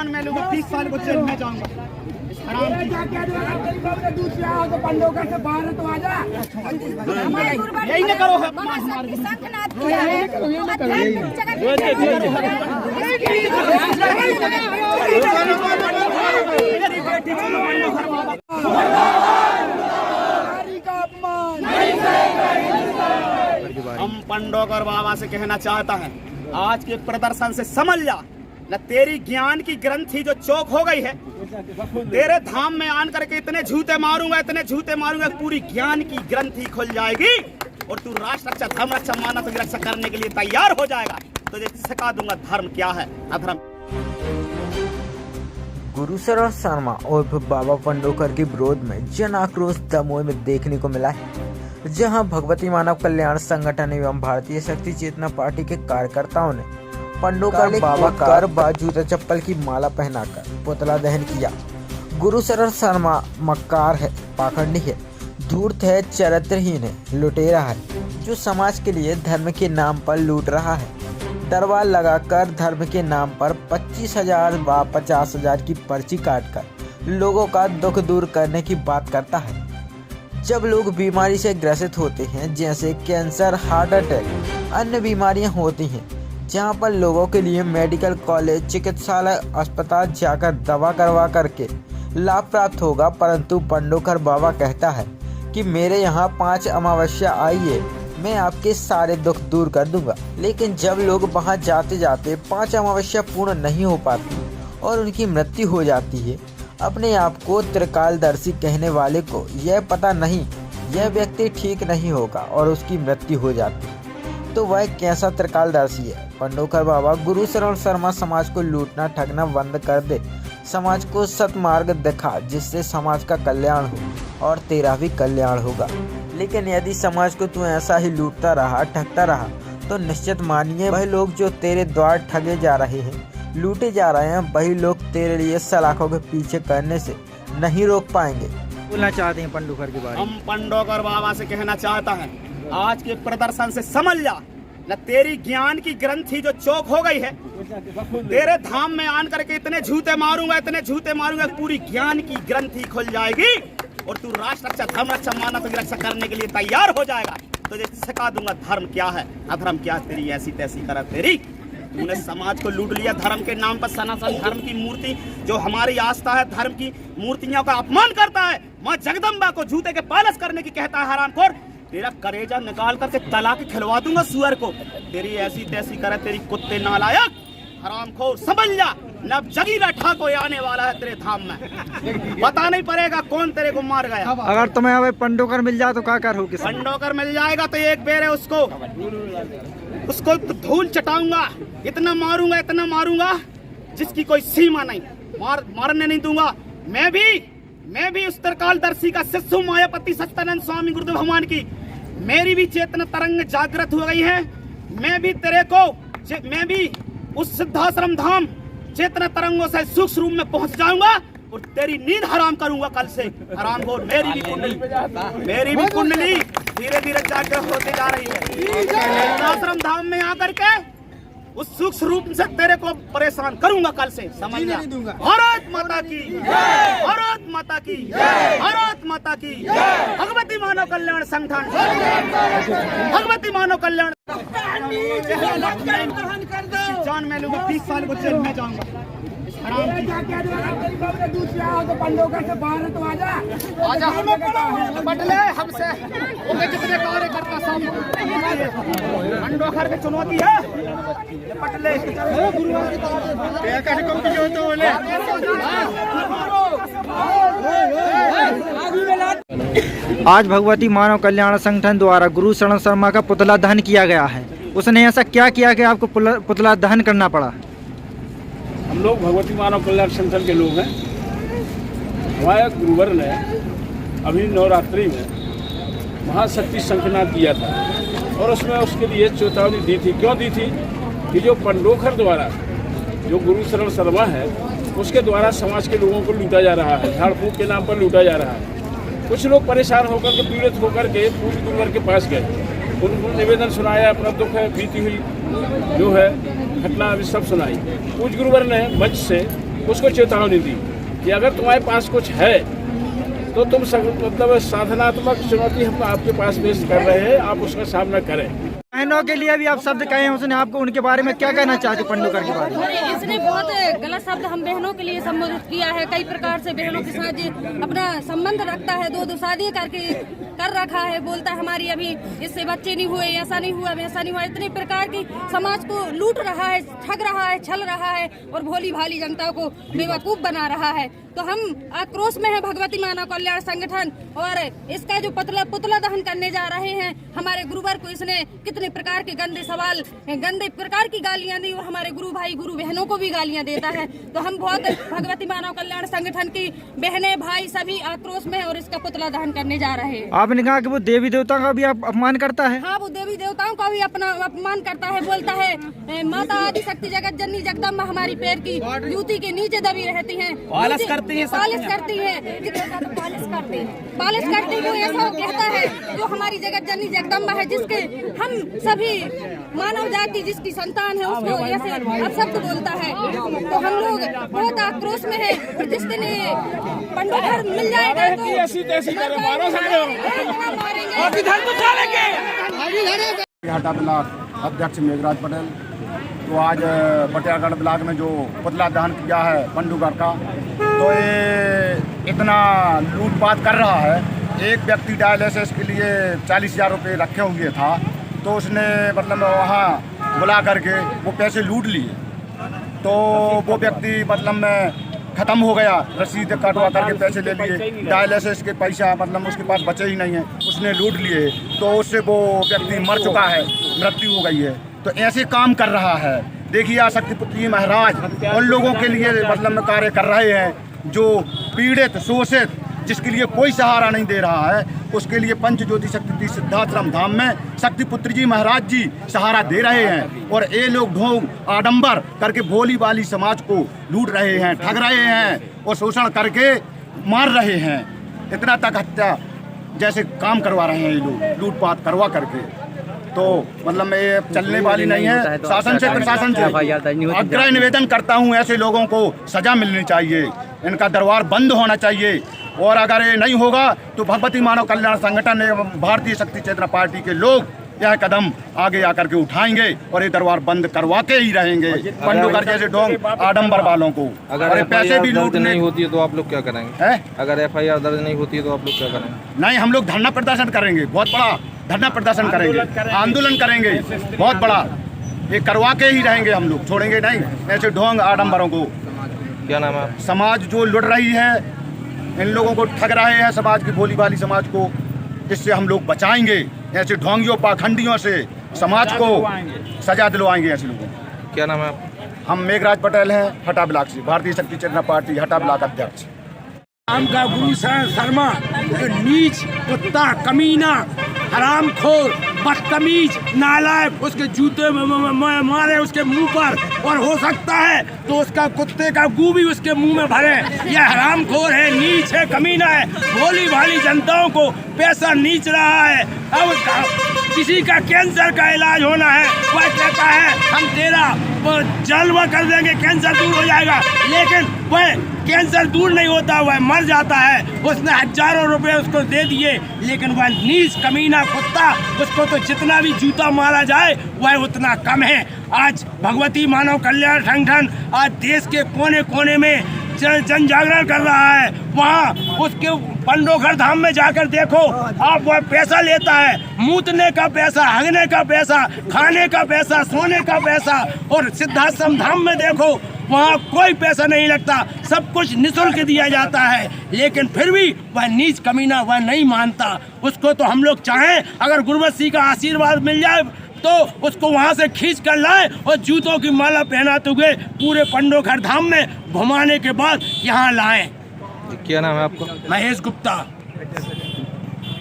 जान मैं लूंगा, 30 साल को जेल में जाऊंगा। यही न करो हम पंडोकर बाबा से कहना चाहता है, आज के प्रदर्शन से समझ जा न, तेरी ज्ञान की ग्रंथि जो चौक हो गई है, तेरे धाम में आन करके इतने झूठे मारूंगा, इतने झूठे मारूंगा, पूरी ज्ञान की ग्रंथि खुल जाएगी और तू राष्ट्र रक्षा, धर्म रक्षा, मानव की रक्षा करने के लिए तैयार हो जाएगा। तुझे सिखा दूंगा धर्म क्या है, अधर्म। गुरुशरण शर्मा और बाबा पंडोकर के विरोध में जन आक्रोश दमोह में देखने को मिला है, जहां भगवती मानव कल्याण संगठन एवं भारतीय शक्ति चेतना पार्टी के कार्यकर्ताओं ने पंडोकर बाबा का जूता चप्पल की माला पहनाकर पुतला दहन किया। गुरुशरण शर्मा मक्कार है, पाखंडी है, धूर्त है, चरित्रहीन है, लुटेरा है, जो समाज के लिए धर्म के नाम पर लूट रहा है। दरबार लगाकर धर्म के नाम पर 25,000 व 50,000 की पर्ची काटकर लोगों का दुख दूर करने की बात करता है। जब लोग बीमारी से ग्रसित होते हैं, जैसे कैंसर, हार्ट अटैक, अन्य बीमारियां होती हैं, जहां पर लोगों के लिए मेडिकल कॉलेज, चिकित्सालय, अस्पताल जाकर दवा करवा करके लाभ प्राप्त होगा, परंतु पंडोकर बाबा कहता है कि मेरे यहाँ 5 अमावस्या आई है, मैं आपके सारे दुख दूर कर दूंगा। लेकिन जब लोग वहां जाते जाते 5 अमावस्या पूर्ण नहीं हो पाती और उनकी मृत्यु हो जाती है, अपने आप को त्रिकालदर्शी कहने वाले को यह पता नहीं यह व्यक्ति ठीक नहीं होगा और उसकी मृत्यु हो जाती है, तो वह कैसा त्रिकालदर्शी है। पंडोकर बाबा गुरुशरण शर्मा समाज को लूटना ठगना बंद कर दे, समाज को सतमार्ग दिखा, जिससे समाज का कल्याण हो और तेरा भी कल्याण होगा। लेकिन यदि समाज को तू ऐसा ही लूटता रहा, ठगता रहा, तो निश्चित मानिए वही लोग जो तेरे द्वार ठगे जा रहे हैं, लूटे जा रहे हैं, वही लोग तेरे लिए सलाखों के पीछे करने से नहीं रोक पाएंगे। बोलना चाहते हैं पंडोकर के बारे में? हम पंडोकर बाबा से कहना चाहता है, आज के प्रदर्शन से समझ जा न, तेरी ज्ञान की ग्रंथि जो चौक हो गई है, तेरे धाम में आन करके इतने झूठे मारूंगा, इतने झूठे मारूंगा, पूरी ज्ञान की ग्रंथि खुल जाएगी और तू राष्ट्र रक्षा, धर्म रक्षा, मानव की रक्षा करने के लिए तैयार हो जाएगा। तुझे सिखा दूंगा धर्म क्या है, अधर्म क्या है। तेरी ऐसी तैसी कर तेरी, तूने समाज को लूट लिया धर्म के नाम पर। सनातन धर्म की मूर्ति जो हमारी आस्था है, धर्म की मूर्तियों का अपमान करता है, माँ जगदम्बा को जूते के पालस करने की कहता है हरामखोर। तेरा करेजा निकाल करके तला के खिलवा दूंगा सुअर को। तेरी ऐसी तैसी करे, तेरी कुत्ते नालायक हरामखोर, समझ जा, नब जगीरा ठाको आने वाला है तेरे धाम में। पता नहीं पड़ेगा कौन तेरे को मार गया। अगर तुम्हें अब पंडोकर मिल जाए तो क्या करोगे? पंडोकर मिल जाएगा तो एक बेर है उसको धूल चटाऊंगा, इतना मारूंगा जिसकी कोई सीमा नहीं, मारने नहीं दूंगा। मैं भी उस त्रिकालदर्शी का शिष्य, मायापति सच्चिदानंद स्वामी गुरुदेव भगवान की मेरी भी चेतना तरंग जागृत हो गई है। मैं भी उस सिद्धाश्रम धाम चेतना तरंगों से सूक्ष्म रूप में पहुंच जाऊंगा और तेरी नींद हराम करूंगा कल से। हराम हो, मेरी भी कुंडली धीरे धीरे जागृत होते जा रही है। सिद्धाश्रम धाम में आकर के उस सूक्ष्म रूप से तेरे को परेशान करूंगा कल से, समझ जा। भारत माता की, भारत माता की, भारत माता की। भगवती मानव कल्याण संगठन, भगवती मानव कल्याण। जान मैं लूंगा, 30 साल को जेल में जाऊंगा। पंडोकर से बाहर तो आजा बदले हमसे जितने कार्यकर्ता सामने पंडोकर की चुनौती है। पटले आज भगवती मानव कल्याण संगठन द्वारा गुरुशरण शर्मा का पुतला दहन किया गया है। उसने ऐसा क्या किया कि आपको पुतला दहन करना पड़ा? हम लोग भगवती मानव कल्याण संगठन के लोग हैं। हमारे गुरुवर ने अभी नवरात्रि में महाशक्ति शंखनाद किया था और उसमें उसके लिए चेतावनी दी थी। क्यों दी थी कि जो पंडोकर द्वारा, जो गुरुशरण शर्मा है, उसके द्वारा समाज के लोगों को लूटा जा रहा है, झाड़ फूक के नाम पर लूटा जा रहा है। कुछ लोग परेशान होकर के, पीड़ित होकर के पूज्य गुरुवर के पास गए, उनको निवेदन सुनाया, अपना दुख है, बीती हुई जो है घटना अभी सब सुनाई। पूज्य गुरुवर ने मंच से उसको चेतावनी दी कि अगर तुम्हारे पास कुछ है तो तुम मतलब साधनात्मक चुनौती हम आपके पास पेश कर रहे हैं, आप उसका सामना करें। बहनों के लिए भी आप शब्द कहे हैं, उसने आपको उनके बारे में क्या कहना चाहते पंडोकर के बारे में? इसने बहुत गलत शब्द हम बहनों के लिए संबोधित किया है। कई प्रकार से बहनों के साथ अपना संबंध रखता है, दो शादी करके कर रखा है। बोलता है हमारी अभी इससे बच्चे नहीं हुए, ऐसा नहीं हुआ, वैसा नहीं हुआ। इतने प्रकार की समाज को लूट रहा है, ठग रहा है, छल रहा है और भोली भाली जनता को बेवकूफ बना रहा है। तो हम आक्रोश में है भगवती मानव कल्याण संगठन, और इसका जो पुतला दहन करने जा रहे हैं। हमारे गुरुवर को इसने कितने प्रकार के गंदे सवाल, गंदे प्रकार की गालियां दी और हमारे गुरु भाई गुरु बहनों को भी गालियां देता है। तो हम बहुत भगवती मानव कल्याण संगठन की बहनें भाई सभी आक्रोश में है और इसका पुतला दहन करने जा रहे हैं। आपने कहा कि वो देवी देवताओं का भी अपमान करता है। हाँ, वो देवी देवताओं का भी अपना अपमान करता है। बोलता है माता आदि शक्ति जगत जननी जगदम्बा हमारी पैर की जूती के नीचे दबी रहती है, पालिश करती है, पालिश करती है, वो ऐसा कहता है जो हमारी जगत जननी जगदम्बा है, जिसके हम सभी मानव जाति जिसकी संतान है उसको ऐसे अपशब्द बोलता है। तो हम लोग बहुत आक्रोश में है। और जिस दिन पंडोकर मिल जाएगा तो हटा ब्लॉक अध्यक्ष मेघराज पटेल। तो आज बटियागढ़ ब्लॉक में जो पुतला दहन किया है पंडोकर का, तो ये इतना लूटपाट कर रहा है। एक व्यक्ति डायलिसिस के लिए 40,000 रुपये रखे हुए था, तो उसने मतलब वहाँ बुला करके वो पैसे लूट लिए। तो वो व्यक्ति मतलब में ख़त्म हो गया, रसीद कटवा करके पैसे ले लिए, डायलिसिस के पैसा मतलब उसके पास बचे ही नहीं है, उसने लूट लिए। तो उससे वो व्यक्ति मर चुका है, मृत्यु हो गई है। तो ऐसे काम कर रहा है। देखिए शक्तिपुत्र जी महाराज उन लोगों के लिए मतलब में कार्य कर रहे हैं जो पीड़ित शोषित, जिसके लिए कोई सहारा नहीं दे रहा है, उसके लिए पंच ज्योति शक्ति सिद्धाश्रम धाम में शक्तिपुत्र जी महाराज जी सहारा दे रहे हैं। और ये लोग ढोंग आडंबर करके भोली भाली समाज को लूट रहे हैं, ठग रहे हैं और शोषण करके मार रहे हैं। इतना तक हत्या जैसे काम करवा रहे हैं ये लोग, लूटपाट करवा करके। तो मतलब ये चलने वाली नहीं है। शासन से प्रशासन से आग्रह निवेदन करता हूँ, ऐसे लोगों को सजा मिलनी चाहिए, इनका दरबार बंद होना चाहिए। और अगर ये नहीं होगा तो भगवती मानव कल्याण संगठन एवं भारतीय शक्ति चेतना पार्टी के लोग यह कदम आगे आकर के उठाएंगे और ये दरबार बंद करवा के ही रहेंगे। पंडोकर जैसे ढोंग आडंबर वालों को। अगर पैसे भी लूटने नहीं होती है तो आप लोग क्या करेंगे? अगर FIR दर्ज नहीं होती है तो आप लोग क्या करेंगे? नहीं, हम लोग धरना प्रदर्शन करेंगे, बहुत बड़ा धरना प्रदर्शन करेंगे, आंदोलन करेंगे बहुत बड़ा। ये करवा के ही रहेंगे, हम लोग छोड़ेंगे नहीं ऐसे ढोंग आडंबरों को। क्या नाम है? समाज जो लुट रही है, इन लोगों को ठग रहे हैं, समाज की भोली भाली समाज को, इससे हम लोग बचाएंगे। ऐसे ढोंगियों पाखंडियों से समाज को सजा दिलवाएंगे ऐसे लोगों को। क्या नाम है? हम मेघराज पटेल हैं, हटा ब्लॉक से, भारतीय शक्ति चेतना पार्टी हटा ब्लॉक अध्यक्ष। राम का गुरु शर्मा जो नीच कुत्ता कमीना हरामखोर बदतमीज नालायक, उसके जूते में मारे उसके मुंह पर, और हो सकता है तो उसका कुत्ते का गू भी उसके मुंह में भरे। यह हरामखोर है, नीच है, कमीना है, भोली भाली जनताओं को पैसा नीच रहा है। अब किसी का कैंसर का इलाज होना है, वह कहता है हम तेरा जलवा कर देंगे, कैंसर दूर हो जाएगा, लेकिन वह कैंसर दूर नहीं होता, वह मर जाता है। उसने हजारों रुपए उसको दे दिए, लेकिन वह नीच कमीना कुत्ता, उसको तो जितना भी जूता मारा जाए वह उतना कम है। आज भगवती मानव कल्याण संगठन आज देश के कोने कोने में जन जागरण कर रहा है। वहाँ उसके पंडोकर धाम में जाकर देखो आप, वह पैसा लेता है, मूतने का पैसा, हगने का पैसा, खाने का पैसा, सोने का पैसा। और सिद्धाश्रम धाम में देखो वहाँ कोई पैसा नहीं लगता, सब कुछ निःशुल्क दिया जाता है, लेकिन फिर भी वह नीच कमीना वह नहीं मानता। उसको तो हम लोग चाहें अगर गुरुवत्सी का आशीर्वाद मिल जाए तो उसको वहाँ से खींच कर लाए और जूतों की माला पहनाते हुए पूरे पंडोकर धाम में घुमाने के बाद यहाँ लाएं। क्या नाम है आपका? महेश गुप्ता।